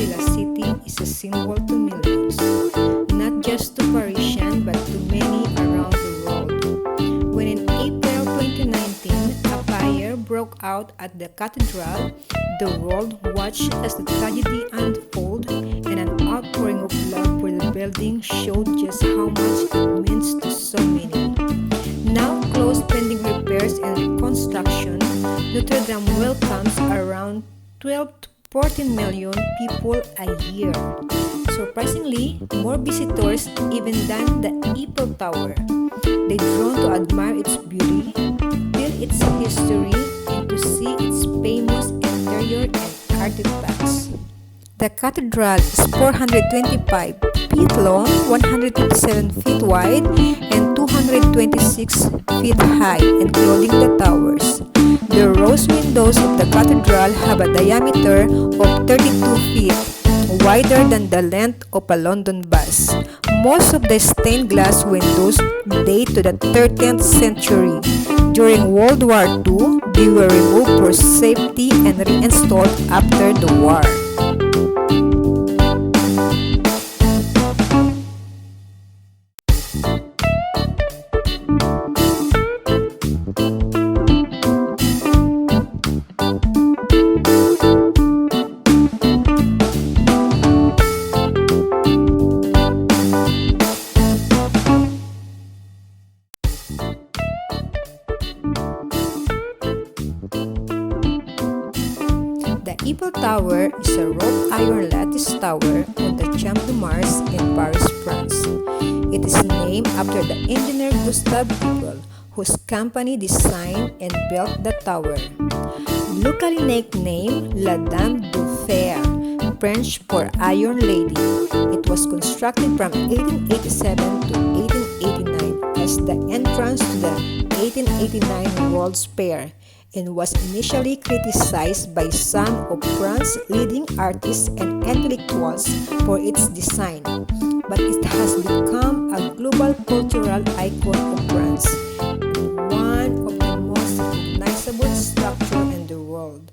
de la city is a symbol to millions, not just to Parisians but to many around the world. When in April 2019 a fire broke out at the cathedral, the world watched as the tragedy unfolded, and an outpouring of love for the building showed just how much it means to so many. Now closed pending repairs and reconstruction, Notre-Dame welcomes around 12 to 14 million people a year. Surprisingly, more visitors even than the Eiffel Tower. They drawn to admire its beauty, feel its history, and to see its famous interior and artifacts. The cathedral is 425 feet long, 157 feet wide, and 226 feet high, including the towers. The rose windows of the cathedral have a diameter of 32 feet, wider than the length of a London bus. Most of the stained glass windows date to the 13th century. During World War II, they were removed for safety and reinstalled after the war. The Eiffel Tower is a wrought iron lattice tower on the Champs de Mars in Paris, France. It is named after the engineer Gustave Eiffel, whose company designed and built the tower. Locally nicknamed La Dame de Fer, French for Iron Lady, it was constructed from 1887 to 1889 as the entrance to the 1889 World's Fair, and was initially criticized by some of France's leading artists and intellectuals for its design, but it has become a global cultural icon of France and one of the most recognizable structures in the world.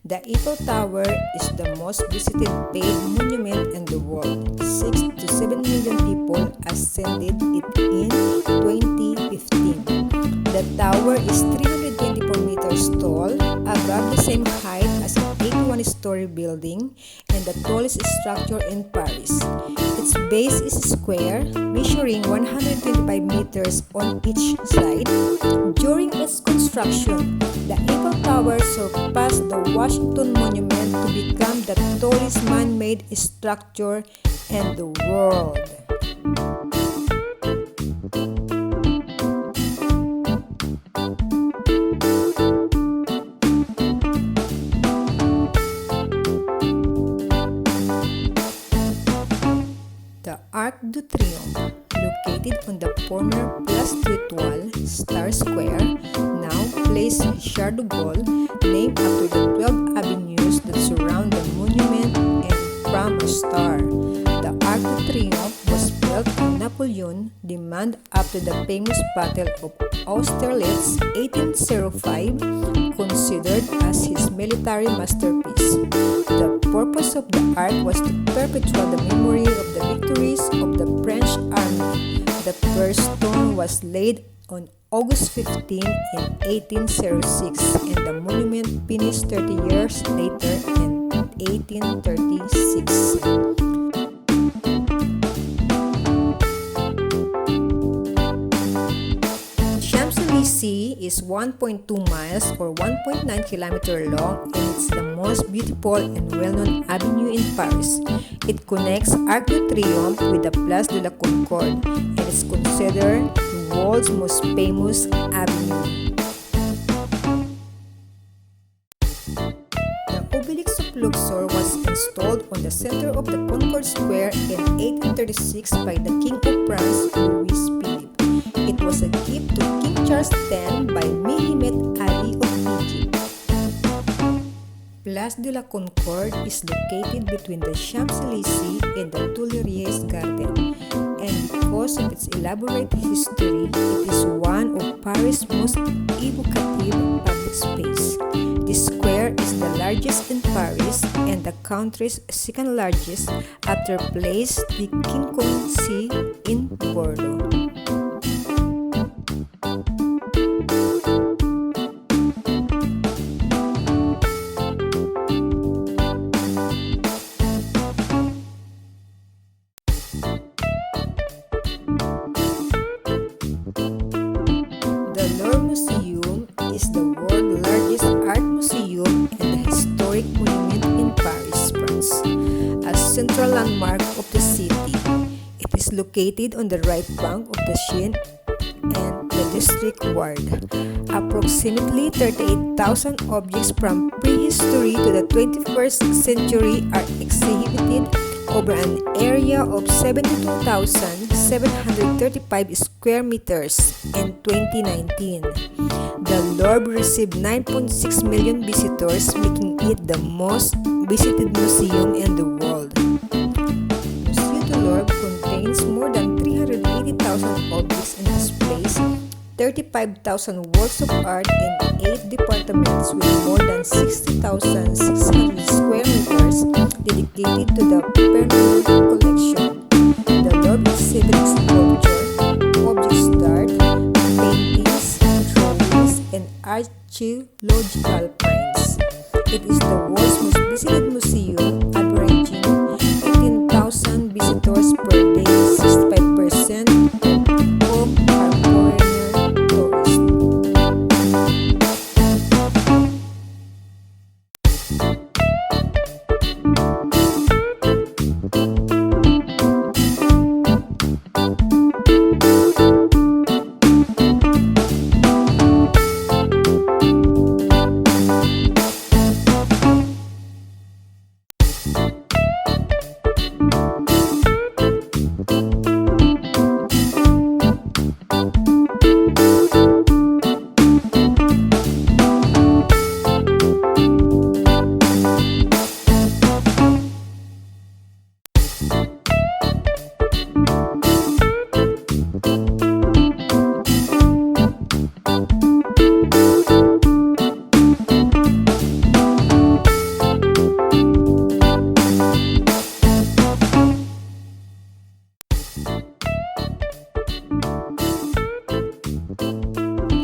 The Eiffel Tower is the most visited paid monument in the world. 6 to 7 million people ascended it in 2015. The tower is 324 meters tall, above the same height as an 81-story building, and the tallest structure in Paris. Its base is square, measuring 125 meters on each side. During its construction, the Eiffel Tower surpassed the Washington Monument to become the tallest man-made structure in the world. The Arc de Triomphe, located on the former Place d'Étoile Star Square, now Place Charles de Gaulle, named after the 12 avenues that surround the monument and from a star. The Arc de Triomphe was built on Napoleon's demand after the famous Battle of Austerlitz 1805, considered as his military masterpiece. The purpose of the arc was to perpetuate the memory of the victories of the French army. The first stone was laid on August 15 in 1806, and the monument finished 30 years later in 1836. Champs-Élysées is 1.2 miles or 1.9 kilometers long, and it's the most beautiful and well-known avenue in Paris. It connects Arc de Triomphe with the Place de la Concorde and is considered the world's most famous avenue. The obelisk of Luxor was installed on the center of the Concorde Square in 1836 by the King of France, Louis Philippe. It was a gift to King Charles X by Mehemet Ali of Egypt. Place de la Concorde is located between the Champs-Élysées and the Tuileries Garden, and because of its elaborate history, it is one of Paris' most evocative public space. The square is the largest in Paris and the country's second largest after Place de Quincampoix in Bordeaux. The Louvre Museum is the world's largest art museum and a historic monument in Paris, France, a central landmark of the city. It is located on the right bank of the Seine and the district ward. Approximately 38,000 objects from prehistory to the 21st century are exhibited over an area of 72,735 square meters in 2019. The Louvre received 9.6 million visitors, making it the most visited museum in the world. Musée du Louvre contains more than 380,000 objects and displays 35,000 works of art in 8 departments with more than 60,600 square meters dedicated to the permanent collection. The Louvre exhibits sculpture, object art, paintings, drawings, and archaeological finds. It is the world's most visited museum, averaging 18,000 visitors per day. 65% of are foreigner tourists.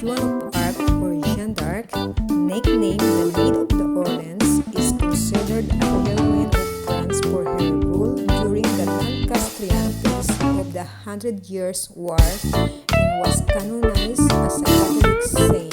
Joan of Arc or Jeanne d'Arc, nicknamed the Maid of the Orleans, is considered a heroine of France for her role during the Lancastrian phase of the Hundred Years' War and was canonized as a Catholic saint.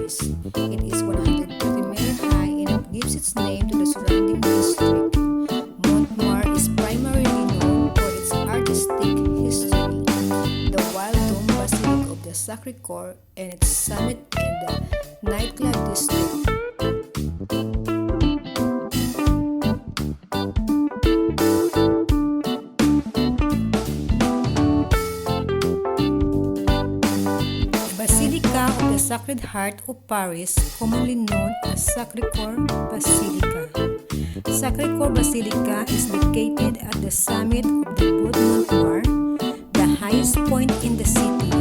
Paris. It is 130 meters high and it gives its name to the surrounding district. Montmartre is primarily known for its artistic history, the wild dome basilica of the Sacré-Cœur and its summit in the nightclub district. Basilica of the Sacred Heart of Paris, commonly known as Sacré-Cœur Basilica. Sacré-Cœur Basilica is located at the summit of the Butte Montmartre, the highest point in the city.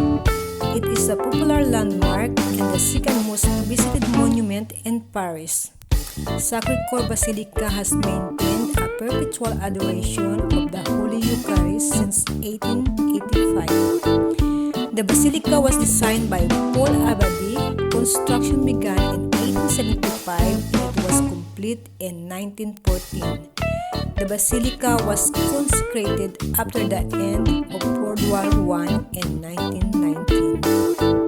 It is a popular landmark and the second most visited monument in Paris. Sacré-Cœur Basilica has maintained a perpetual adoration of the Holy Eucharist since 1885. The basilica was designed by Paul Abadie. Construction began in 1875 and it was complete in 1914. The basilica was consecrated after the end of World War I in 1919.